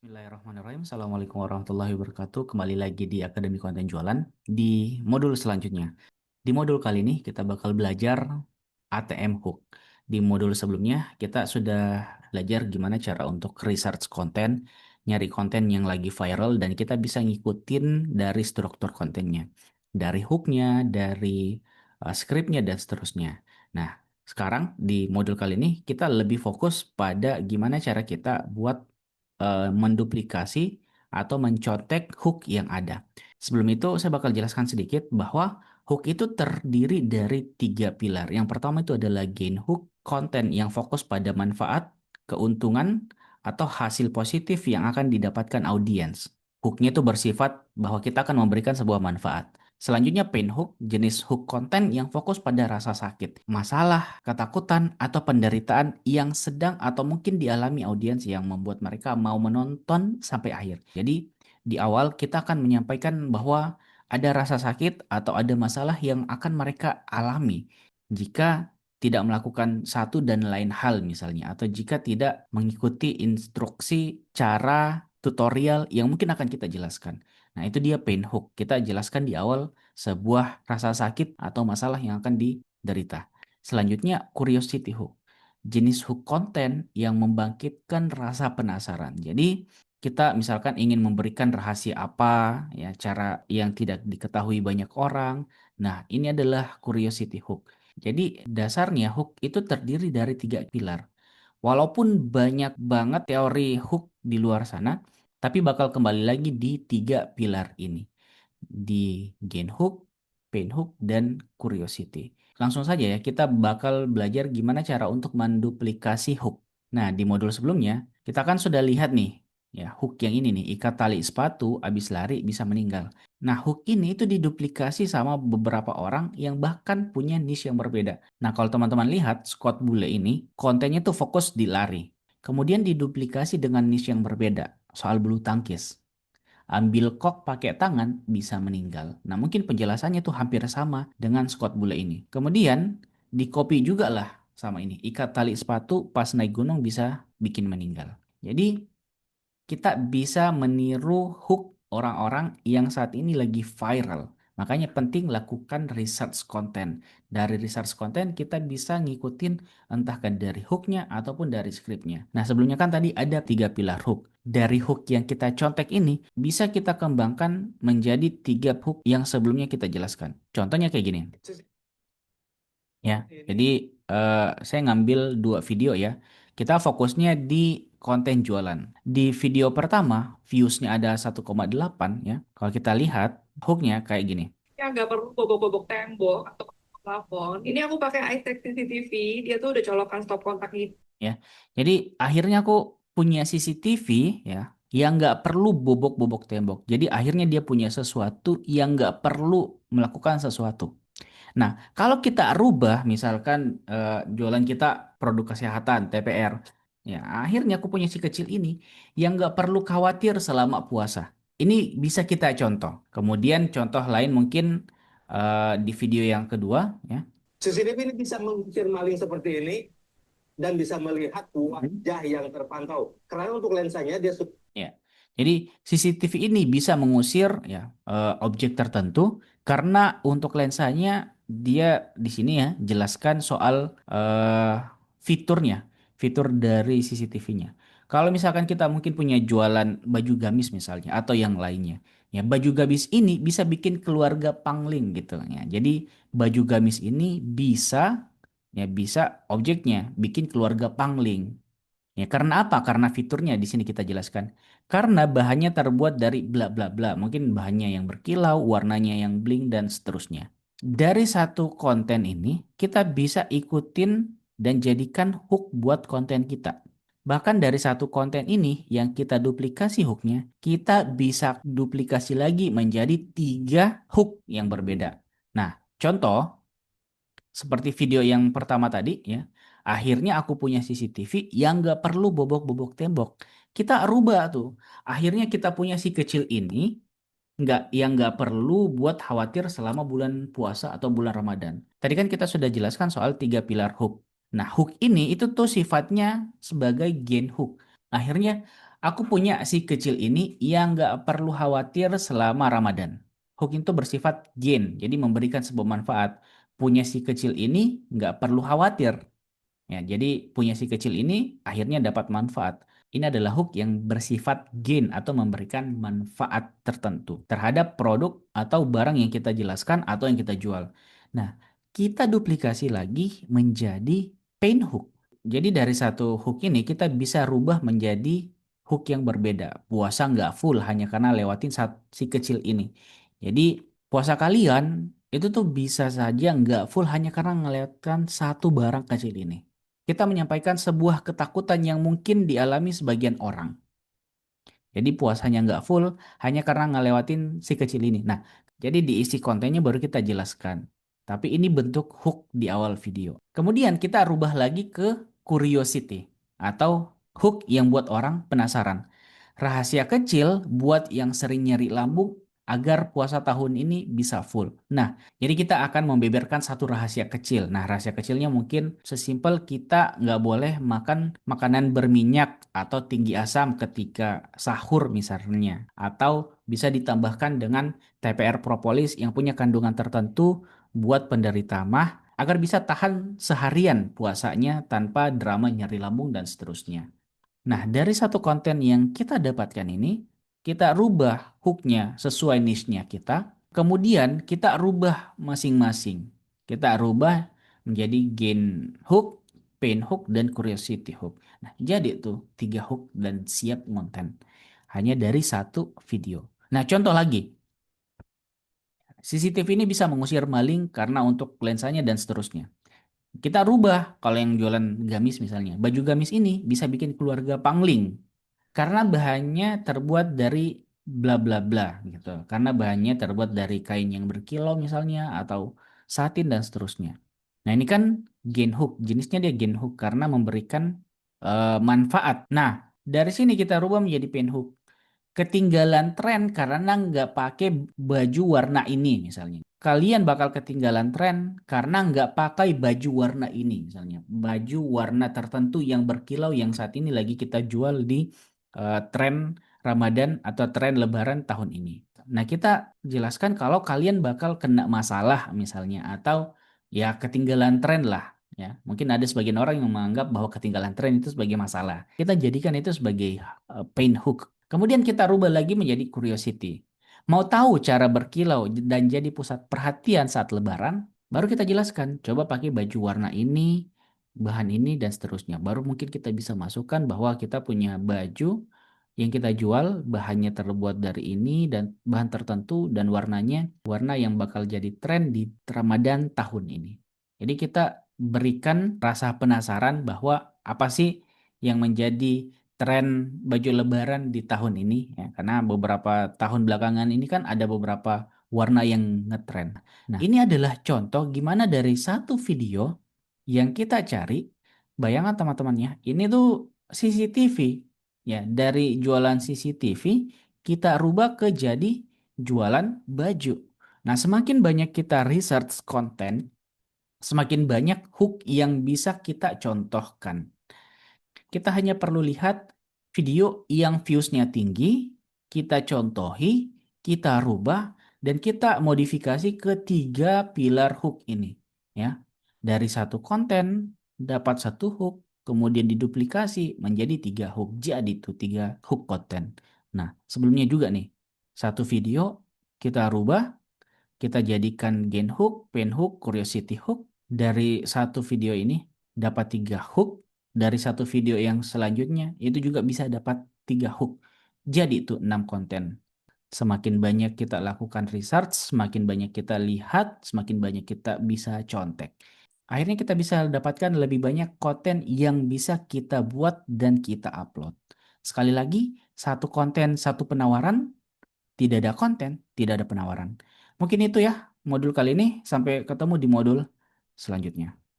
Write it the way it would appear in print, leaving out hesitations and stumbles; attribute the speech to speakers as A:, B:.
A: Bismillahirrahmanirrahim. Assalamualaikum warahmatullahi wabarakatuh. Kembali lagi di Akademi Konten Jualan di modul selanjutnya. Di modul kali ini kita bakal belajar ATM Hook. Di modul sebelumnya kita sudah belajar gimana cara untuk research konten, nyari konten yang lagi viral dan kita bisa ngikutin dari struktur kontennya. Dari hooknya, dari skripnya dan seterusnya. Nah, sekarang di modul kali ini kita lebih fokus pada gimana cara kita buat menduplikasi atau mencontek hook yang ada. Sebelum itu, saya bakal jelaskan sedikit bahwa hook itu terdiri dari tiga pilar. Yang pertama itu adalah gain hook, konten yang fokus pada manfaat, keuntungan, atau hasil positif yang akan didapatkan audiens. Hooknya itu bersifat bahwa kita akan memberikan sebuah manfaat. Selanjutnya pain hook, jenis hook konten yang fokus pada rasa sakit, masalah, ketakutan, atau penderitaan yang sedang atau mungkin dialami audiens yang membuat mereka mau menonton sampai akhir. Jadi di awal kita akan menyampaikan bahwa ada rasa sakit atau ada masalah yang akan mereka alami jika tidak melakukan satu dan lain hal misalnya, atau jika tidak mengikuti instruksi cara tutorial yang mungkin akan kita jelaskan. Nah, itu dia pain hook. Kita jelaskan di awal sebuah rasa sakit atau masalah yang akan diderita. Selanjutnya, curiosity hook. Jenis hook konten yang membangkitkan rasa penasaran. Jadi, kita misalkan ingin memberikan rahasia apa, ya, cara yang tidak diketahui banyak orang. Nah, ini adalah curiosity hook. Jadi, dasarnya hook itu terdiri dari tiga pilar. Walaupun banyak banget teori hook di luar sana, tapi bakal kembali lagi di tiga pilar ini. Di gain hook, pain hook, dan curiosity. Langsung saja ya, kita bakal belajar gimana cara untuk menduplikasi hook. Nah, di modul sebelumnya, kita kan sudah lihat nih, ya hook yang ini nih, ikat tali sepatu, habis lari bisa meninggal. Nah, hook ini itu diduplikasi sama beberapa orang yang bahkan punya niche yang berbeda. Nah, kalau teman-teman lihat, Scott Bule ini, kontennya tuh fokus di lari. Kemudian diduplikasi dengan niche yang berbeda, soal bulu tangkis. Ambil kok pakai tangan bisa meninggal. Nah, mungkin penjelasannya tuh hampir sama dengan Scott Bule ini. Kemudian di copy juga lah sama ini. Ikat tali sepatu pas naik gunung bisa bikin meninggal. Jadi kita bisa meniru hook orang-orang yang saat ini lagi viral. Makanya penting lakukan research konten. Dari research konten kita bisa ngikutin entah kan dari hooknya ataupun dari skripnya. Nah sebelumnya kan tadi ada tiga pilar hook. Dari hook yang kita contek ini bisa kita kembangkan menjadi tiga hook yang sebelumnya kita jelaskan. Contohnya kayak gini. Ya, jadi saya ngambil dua video ya. Kita fokusnya di konten jualan. Di video pertama, viewsnya ada 1,8 ya. Kalau kita lihat hooknya kayak gini.
B: Ya nggak perlu bobok-bobok tembok atau plafon. Ini aku pakai iTech CCTV, dia tuh udah colokan stop kontak gitu.
A: Ya, jadi akhirnya aku punya CCTV ya, yang nggak perlu bobok-bobok tembok. Jadi akhirnya dia punya sesuatu yang nggak perlu melakukan sesuatu. Nah, kalau kita rubah, misalkan jualan kita produk kesehatan, TPR, ya akhirnya aku punya si kecil ini yang nggak perlu khawatir selama puasa. Ini bisa kita contoh. Kemudian contoh lain mungkin di video yang kedua, ya.
C: CCTV ini bisa mengukir maling seperti ini dan bisa melihat wajah yang terpantau. Karena untuk lensanya dia
A: Ya. Jadi CCTV ini bisa mengusir ya objek tertentu karena untuk lensanya dia di sini ya jelaskan soal fiturnya, fitur dari CCTV-nya. Kalau misalkan kita mungkin punya jualan baju gamis misalnya atau yang lainnya, ya baju gamis ini bisa bikin keluarga pangling gitu ya. Jadi baju gamis ini bisa objeknya bikin keluarga pangling. Ya, karena apa? Karena fiturnya di sini kita jelaskan. Karena bahannya terbuat dari bla bla bla. Mungkin bahannya yang berkilau, warnanya yang bling dan seterusnya. Dari satu konten ini kita bisa ikutin dan jadikan hook buat konten kita. Bahkan dari satu konten ini yang kita duplikasi hooknya, kita bisa duplikasi lagi menjadi tiga hook yang berbeda. Nah, contoh seperti video yang pertama tadi ya. Akhirnya aku punya CCTV yang nggak perlu bobok-bobok tembok. Kita rubah tuh. Akhirnya kita punya si kecil ini nggak perlu buat khawatir selama bulan puasa atau bulan Ramadan. Tadi kan kita sudah jelaskan soal tiga pilar hook. Nah, hook ini itu tuh sifatnya sebagai gain hook. Akhirnya Aku punya si kecil ini yang nggak perlu khawatir selama Ramadan. Hook itu bersifat gain, jadi memberikan sebuah manfaat. Punya si kecil ini nggak perlu khawatir. Ya, jadi punya si kecil ini akhirnya dapat manfaat. Ini adalah hook yang bersifat gain atau memberikan manfaat tertentu terhadap produk atau barang yang kita jelaskan atau yang kita jual. Nah, kita duplikasi lagi menjadi paint hook. Jadi dari satu hook ini kita bisa rubah menjadi hook yang berbeda. Puasa nggak full hanya karena lewatin si kecil ini. Jadi puasa kalian itu tuh bisa saja nggak full hanya karena ngelewatkan satu barang kecil ini. Kita menyampaikan sebuah ketakutan yang mungkin dialami sebagian orang. Jadi puasanya nggak full hanya karena ngelewatin si kecil ini. Nah, jadi diisi kontennya baru kita jelaskan. Tapi ini bentuk hook di awal video. Kemudian kita rubah lagi ke curiosity atau hook yang buat orang penasaran. Rahasia kecil buat yang sering nyeri lambung agar puasa tahun ini bisa full. Nah, jadi kita akan membeberkan satu rahasia kecil. Nah, rahasia kecilnya mungkin sesimpel kita nggak boleh makan makanan berminyak atau tinggi asam ketika sahur misalnya. Atau bisa ditambahkan dengan TPR propolis yang punya kandungan tertentu buat penderita MAH agar bisa tahan seharian puasanya tanpa drama nyeri lambung dan seterusnya. Nah, dari satu konten yang kita dapatkan ini, kita rubah hooknya sesuai niche-nya kita. Kemudian kita rubah masing-masing. Kita rubah menjadi gain hook, pain hook, dan curiosity hook. Nah, jadi tuh 3 hook dan siap konten. Hanya dari satu video. Nah, contoh lagi. CCTV ini bisa mengusir maling karena untuk lensanya dan seterusnya. Kita rubah kalau yang jualan gamis misalnya. Baju gamis ini bisa bikin keluarga pangling karena bahannya terbuat dari bla bla bla gitu. Karena bahannya terbuat dari kain yang berkilau misalnya atau satin dan seterusnya. Nah, ini kan gain hook. Jenisnya dia gain hook karena memberikan manfaat. Nah, dari sini kita rubah menjadi pain hook. Ketinggalan tren karena nggak pakai baju warna ini misalnya. Kalian bakal ketinggalan tren karena nggak pakai baju warna ini misalnya. Baju warna tertentu yang berkilau yang saat ini lagi kita jual di tren Ramadan atau tren Lebaran tahun ini. Nah, kita jelaskan kalau kalian bakal kena masalah misalnya atau ya ketinggalan tren lah. Ya, mungkin ada sebagian orang yang menganggap bahwa ketinggalan tren itu sebagai masalah. Kita jadikan itu sebagai pain hook. Kemudian kita rubah lagi menjadi curiosity. Mau tahu cara berkilau dan jadi pusat perhatian saat Lebaran? Baru kita jelaskan. Coba pakai baju warna ini, bahan ini, dan seterusnya. Baru mungkin kita bisa masukkan bahwa kita punya baju yang kita jual bahannya terbuat dari ini dan bahan tertentu dan warnanya warna yang bakal jadi tren di Ramadan tahun ini. Jadi kita berikan rasa penasaran bahwa apa sih yang menjadi tren baju lebaran di tahun ini ya, karena beberapa tahun belakangan ini kan ada beberapa warna yang ngetren. Nah, ini adalah contoh gimana dari satu video yang kita cari, bayangan teman-temannya, ini tuh CCTV. Ya, dari jualan CCTV kita rubah ke jadi jualan baju. Nah, semakin banyak kita research konten, semakin banyak hook yang bisa kita contohkan. Kita hanya perlu lihat video yang views-nya tinggi, kita contohi, kita rubah, dan kita modifikasi ke 3 pilar hook ini. Ya, dari satu konten dapat satu hook, kemudian diduplikasi menjadi 3 hook. Jadi itu 3 hook konten. Nah, sebelumnya juga nih, satu video kita rubah, kita jadikan gain hook, pain hook, curiosity hook. Dari satu video ini dapat 3 hook. Dari satu video yang selanjutnya itu juga bisa dapat 3 hook. Jadi itu 6 konten. Semakin banyak kita lakukan research, semakin banyak kita lihat, semakin banyak kita bisa contek. Akhirnya kita bisa dapatkan lebih banyak konten yang bisa kita buat dan kita upload. Sekali lagi, satu konten, satu penawaran, tidak ada konten, tidak ada penawaran. Mungkin itu ya modul kali ini. Sampai ketemu di modul selanjutnya.